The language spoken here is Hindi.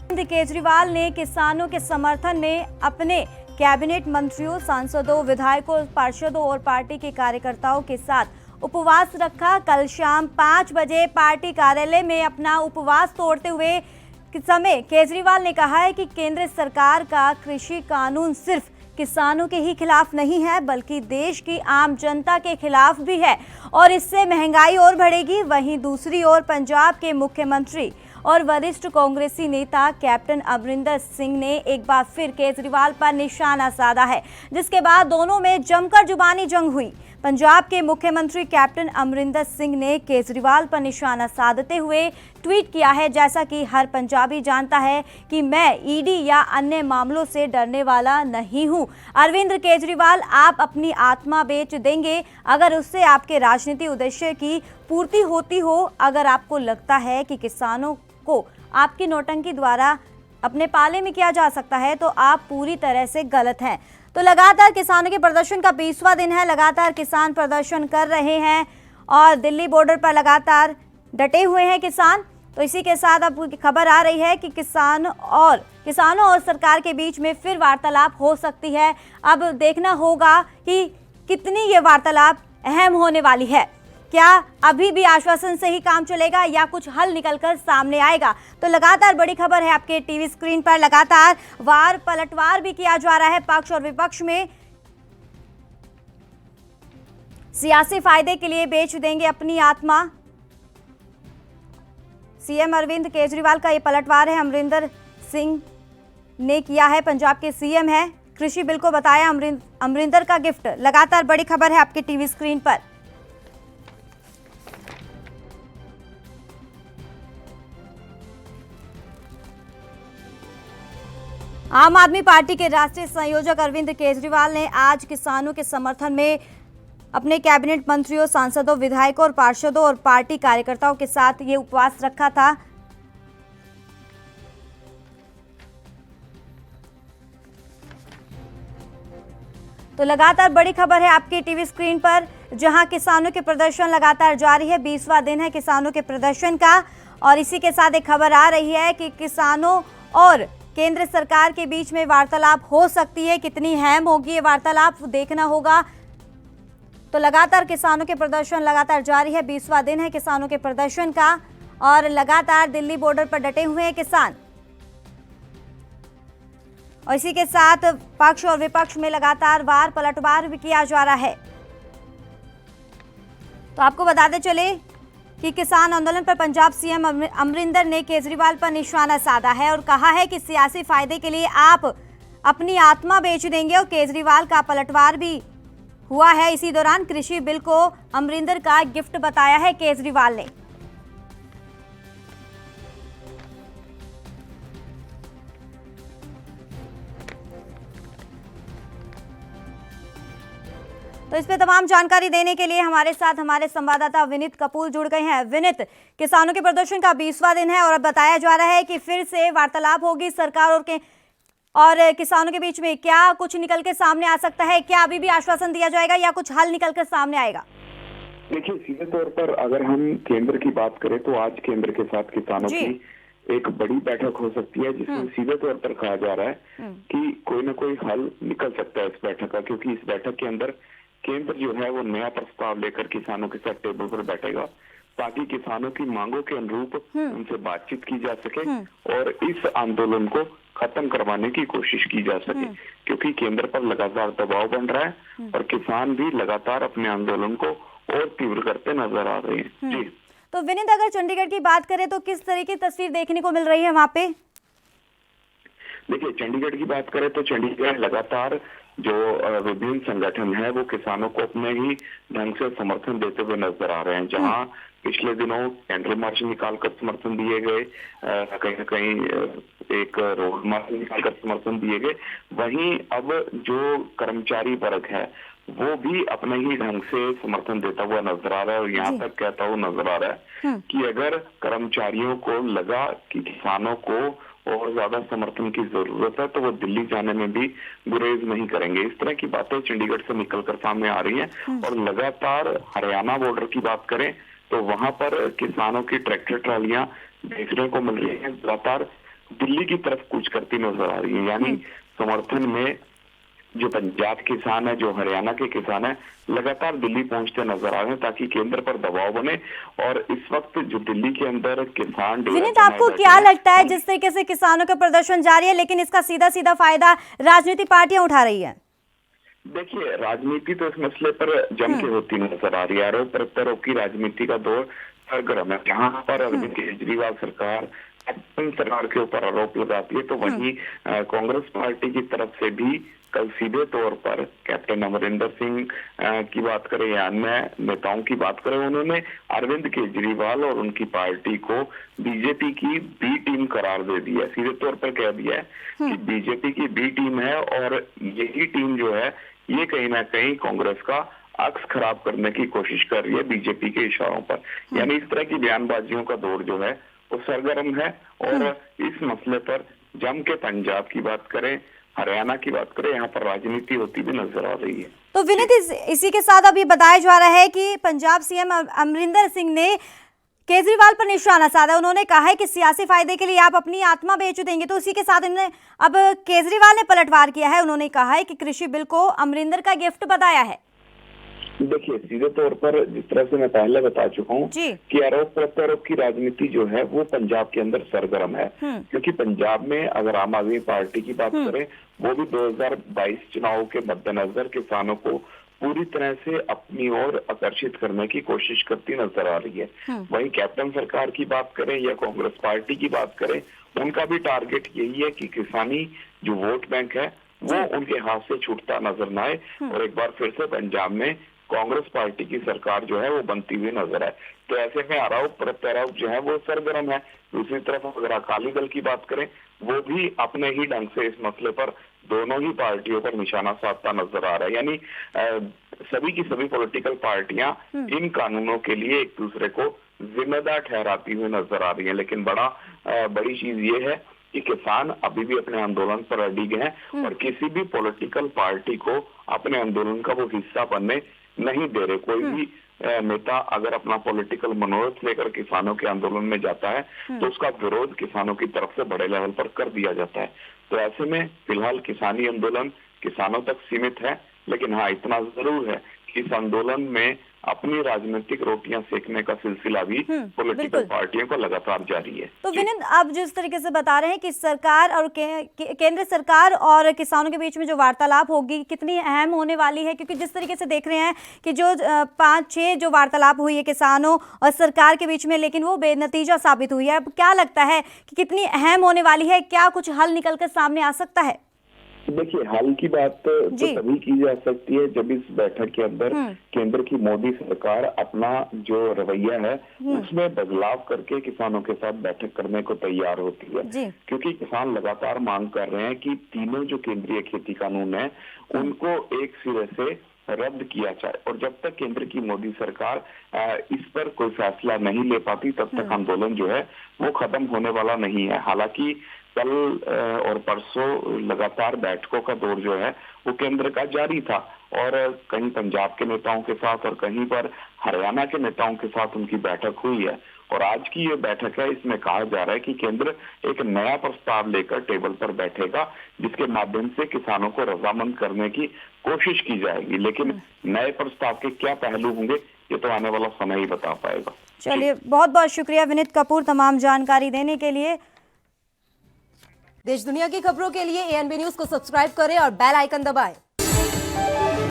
अरविंद केजरीवाल ने किसानों के समर्थन में अपने कैबिनेट मंत्रियों, सांसदों, विधायकों, पार्षदों और पार्टी के कार्यकर्ताओं के साथ उपवास रखा। कल शाम 5 बजे पार्टी कार्यालय में अपना उपवास तोड़ते हुए समय केजरीवाल ने कहा है कि केंद्र सरकार का कृषि कानून सिर्फ किसानों के ही खिलाफ नहीं है बल्कि देश की आम जनता के खिलाफ भी है और इससे महंगाई और बढ़ेगी। वहीं दूसरी ओर पंजाब के मुख्यमंत्री और वरिष्ठ कांग्रेसी नेता कैप्टन अमरिंदर सिंह ने एक बार फिर केजरीवाल पर निशाना साधा है, जिसके बाद दोनों में जमकर जुबानी जंग हुई। पंजाब के मुख्यमंत्री कैप्टन अमरिंदर सिंह ने केजरीवाल पर निशाना साधते हुए ट्वीट किया है, जैसा कि हर पंजाबी जानता है कि मैं ईडी या अन्य मामलों से डरने वाला नहीं हूं। अरविंद केजरीवाल, आप अपनी आत्मा बेच देंगे अगर उससे आपके राजनीतिक उद्देश्य की पूर्ति होती हो। अगर आपको लगता है कि किसानों को आपकी नौटंकी द्वारा अपने पाले में किया जा सकता है तो आप पूरी तरह से गलत हैं। तो लगातार किसानों के प्रदर्शन का 20वां दिन है। लगातार किसान प्रदर्शन कर रहे हैं और दिल्ली बॉर्डर पर लगातार डटे हुए हैं किसान। तो इसी के साथ अब खबर आ रही है कि किसानों और सरकार के बीच में फिर वार्तालाप हो सकती है। अब देखना होगा कि कितनी ये वार्तालाप अहम होने वाली है। क्या अभी भी आश्वासन से ही काम चलेगा या कुछ हल निकलकर सामने आएगा? तो लगातार बड़ी खबर है आपके टीवी स्क्रीन पर। लगातार वार पलटवार भी किया जा रहा है पक्ष और विपक्ष में। सियासी फायदे के लिए बेच देंगे अपनी आत्मा, सीएम अरविंद केजरीवाल का ये पलटवार है। अमरिंदर सिंह ने किया है, पंजाब के सीएम है। कृषि बिल को बताया अमरिंदर का गिफ्ट। लगातार बड़ी खबर है आपके टीवी स्क्रीन पर। आम आदमी पार्टी के राष्ट्रीय संयोजक अरविंद केजरीवाल ने आज किसानों के समर्थन में अपने कैबिनेट मंत्रियों, सांसदों, विधायकों और पार्षदों और पार्टी कार्यकर्ताओं के साथ ये उपवास रखा था। तो लगातार बड़ी खबर है आपकी टीवी स्क्रीन पर, जहां किसानों के प्रदर्शन लगातार जारी है। 20वां दिन है किसानों के प्रदर्शन का और इसी के साथ एक खबर आ रही है कि किसानों और केंद्र सरकार के बीच में वार्तालाप हो सकती है। कितनी अहम होगी ये वार्तालाप, देखना होगा। तो लगातार किसानों के प्रदर्शन लगातार जारी है। 20वां दिन है किसानों के प्रदर्शन का और लगातार दिल्ली बॉर्डर पर डटे हुए हैं किसान। और इसी के साथ पक्ष और विपक्ष में लगातार वार पलटवार भी किया जा रहा है। तो आपको बताते चले कि किसान आंदोलन पर पंजाब सीएम अमरिंदर ने केजरीवाल पर निशाना साधा है और कहा है कि सियासी फायदे के लिए आप अपनी आत्मा बेच देंगे। और केजरीवाल का पलटवार भी हुआ है। इसी दौरान कृषि बिल को अमरिंदर का गिफ्ट बताया है केजरीवाल ने। तो इस पे तमाम जानकारी देने के लिए हमारे साथ हमारे संवाददाता विनीत कपूर जुड़ गए हैं। विनीत, किसानों के प्रदर्शन का 20वां दिन है और अब बताया जा रहा है कि फिर से वार्तालाप होगी सरकार और किसानों के बीच में। क्या कुछ निकल के सामने आ सकता है? क्या अभी भी आश्वासन दिया जाएगा या कुछ हल निकल कर सामने आएगा? देखिए, सीधे तौर पर अगर हम केंद्र की बात करें तो आज केंद्र के साथ किसानों की एक बड़ी बैठक हो सकती है, जिसमें सीधे तौर पर कहा जा रहा है कि कोई ना कोई हल निकल सकता है इस बैठक का, क्योंकि इस बैठक के अंदर केंद्र जो है वो नया प्रस्ताव लेकर किसानों के साथ टेबल पर बैठेगा ताकि किसानों की मांगों के अनुरूप उनसे बातचीत की जा सके और इस आंदोलन को खत्म करवाने की कोशिश की जा सके, क्योंकि केंद्र पर लगातार दबाव बन रहा है और किसान भी लगातार अपने आंदोलन को और तीव्र करते नजर आ रहे हैं। जी, तो विनीत, अगर चंडीगढ़ की बात करें तो किस तरह की तस्वीर देखने को मिल रही है वहाँ पे? देखिए, चंडीगढ़ की बात करें तो चंडीगढ़ लगातार जो विभिन्न संगठन है वो किसानों को अपने ही ढंग से समर्थन देते हुए नजर आ रहे हैं। जहां पिछले दिनों कैंडल मार्च निकालकर समर्थन दिए गए, कहीं न कहीं एक रोड मार्च निकालकर समर्थन दिए गए, वहीं अब जो कर्मचारी वर्ग है वो भी अपने ही ढंग से समर्थन देता हुआ नजर आ रहा है और यहाँ तक कहता हुआ नजर आ रहा है कि अगर कर्मचारियों को लगा कि किसानों को और ज्यादा समर्थन की जरूरत है तो वो दिल्ली जाने में भी गुरेज नहीं करेंगे। इस तरह की बातें चंडीगढ़ से निकलकर सामने आ रही हैं। और लगातार हरियाणा बॉर्डर की बात करें तो वहां पर किसानों की ट्रैक्टर ट्रालियां देखने को मिल रही हैं। लगातार दिल्ली की तरफ कूच करती नजर आ रही है। यानी समर्थन में जो पंजाब किसान है, जो हरियाणा के किसान है, लगातार दिल्ली पहुंचते नजर आ रहे हैं ताकि केंद्र पर दबाव बने। और इस वक्त जो दिल्ली के अंदर किसान विनीत, आपको क्या लगता है जिस तरीके से किसानों का प्रदर्शन जारी है लेकिन इसका सीधा सीधा फायदा राजनीति पार्टियां उठा रही है? देखिए, राजनीति तो इस मसले पर जम के होती नजर आ रही है। आरोप प्रत्यारोप की राजनीति का दौर सरगर्म है। जहां पर अरविंद केजरीवाल सरकार अपनी सरकार के ऊपर आरोप लगाती है, तो वहीं कांग्रेस पार्टी की तरफ से भी कल सीधे तौर पर कैप्टन अमरिंदर सिंह की बात करें या अन्य नेताओं की बात करें, उन्होंने अरविंद केजरीवाल और उनकी पार्टी को बीजेपी की बी टीम करार दे दिया। सीधे तौर पर कह दिया है कि बीजेपी की बी टीम है और यही टीम जो है ये कहीं ना कहीं कांग्रेस का अक्स खराब करने की कोशिश कर रही है बीजेपी के इशारों पर। यानी इस तरह की बयानबाजियों का दौर जो है वो सरगर्म है। और इस मसले पर जम के पंजाब की बात करें, हरियाणा की बात करें, यहाँ पर राजनीति होती भी नजर आ रही है। तो विनीत, इसी के साथ अब ये बताया जा रहा है कि पंजाब सीएम अमरिंदर सिंह ने केजरीवाल पर निशाना साधा। उन्होंने कहा है कि सियासी फायदे के लिए आप अपनी आत्मा बेच देंगे। तो उसी के साथ इन्होंने अब केजरीवाल ने पलटवार किया है। उन्होंने कहा है कि कृषि बिल को अमरिंदर का गिफ्ट बताया है। देखिए, सीधे तौर पर जिस तरह से मैं पहले बता चुका हूँ कि आरोप प्रत्यारोप की राजनीति जो है वो पंजाब के अंदर सरगर्म है। क्योंकि पंजाब में अगर आम आदमी पार्टी की बात करें, वो भी 2022 चुनाव के मद्देनजर किसानों को पूरी तरह से अपनी ओर आकर्षित करने की कोशिश करती नजर आ रही है। वहीं कैप्टन सरकार की बात करें या कांग्रेस पार्टी की बात करें, उनका भी टारगेट यही है कि किसानी जो वोट बैंक है वो उनके हाथ से छूटता नजर न आए और एक बार फिर से पंजाब में कांग्रेस पार्टी की सरकार जो है वो बनती हुई नजर आए। तो ऐसे में आरोप प्रत्यारोप जो है वो सरगर्म है। दूसरी तरफ अगर अकाली दल की बात करें, वो भी अपने ही ढंग से इस मसले पर दोनों ही पार्टियों पर निशाना साधता नजर आ रहा है। यानी सभी की सभी पॉलिटिकल पार्टियां इन कानूनों के लिए एक दूसरे को जिम्मेदार ठहराती हुई नजर आ रही है। लेकिन बड़ी चीज ये है कि किसान अभी भी अपने आंदोलन पर अडिग हैं और किसी भी पॉलिटिकल पार्टी को अपने आंदोलन का वो हिस्सा बनने नहीं दे रहे। कोई भी नेता अगर अपना पॉलिटिकल मनोरथ लेकर किसानों के आंदोलन में जाता है तो उसका विरोध किसानों की तरफ से बड़े लेवल पर कर दिया जाता है। तो ऐसे में फिलहाल किसानी आंदोलन किसानों तक सीमित है। लेकिन हाँ, इतना जरूर है कि इस आंदोलन में अपनी राजनीतिक रोटियां सेकने का सिलसिला भी पॉलिटिकल पार्टियों का लगातार जारी है। तो विनीत, आप जिस तरीके से बता रहे हैं कि सरकार और केंद्र सरकार और किसानों के बीच में जो वार्तालाप होगी कितनी अहम होने वाली है, क्योंकि जिस तरीके से देख रहे हैं कि जो 5-6 जो वार्तालाप हुई है किसानों और सरकार के बीच में, लेकिन वो बेनतीजा साबित हुई है। अब क्या लगता है कि कितनी अहम होने वाली है? क्या कुछ हल निकलकर सामने आ सकता है? देखिए, हल की बात तो तभी की जा सकती है जब इस बैठक के अंदर केंद्र की मोदी सरकार अपना जो रवैया है उसमें बदलाव करके किसानों के साथ बैठक करने को तैयार होती है। क्योंकि किसान लगातार मांग कर रहे हैं कि तीनों जो केंद्रीय खेती कानून है उनको एक सिरे से रद्द किया जाए। और जब तक केंद्र की मोदी सरकार इस पर कोई फैसला नहीं ले पाती तब तक आंदोलन जो है वो खत्म होने वाला नहीं है। हालांकि कल और परसों लगातार बैठकों का दौर जो है वो केंद्र का जारी था और कहीं पंजाब के नेताओं के साथ और कहीं पर हरियाणा के नेताओं के साथ उनकी बैठक हुई है। और आज की ये बैठक है, इसमें कहा जा रहा है कि केंद्र एक नया प्रस्ताव लेकर टेबल पर बैठेगा जिसके माध्यम से किसानों को रजामंद करने की कोशिश की जाएगी। लेकिन नए प्रस्ताव के क्या पहलू होंगे ये तो आने वाला समय ही बता पाएगा। चलिए, बहुत बहुत शुक्रिया विनीत कपूर तमाम जानकारी देने के लिए। देश दुनिया की खबरों के लिए ANB न्यूज को सब्सक्राइब करें और बेल आइकन दबाएं।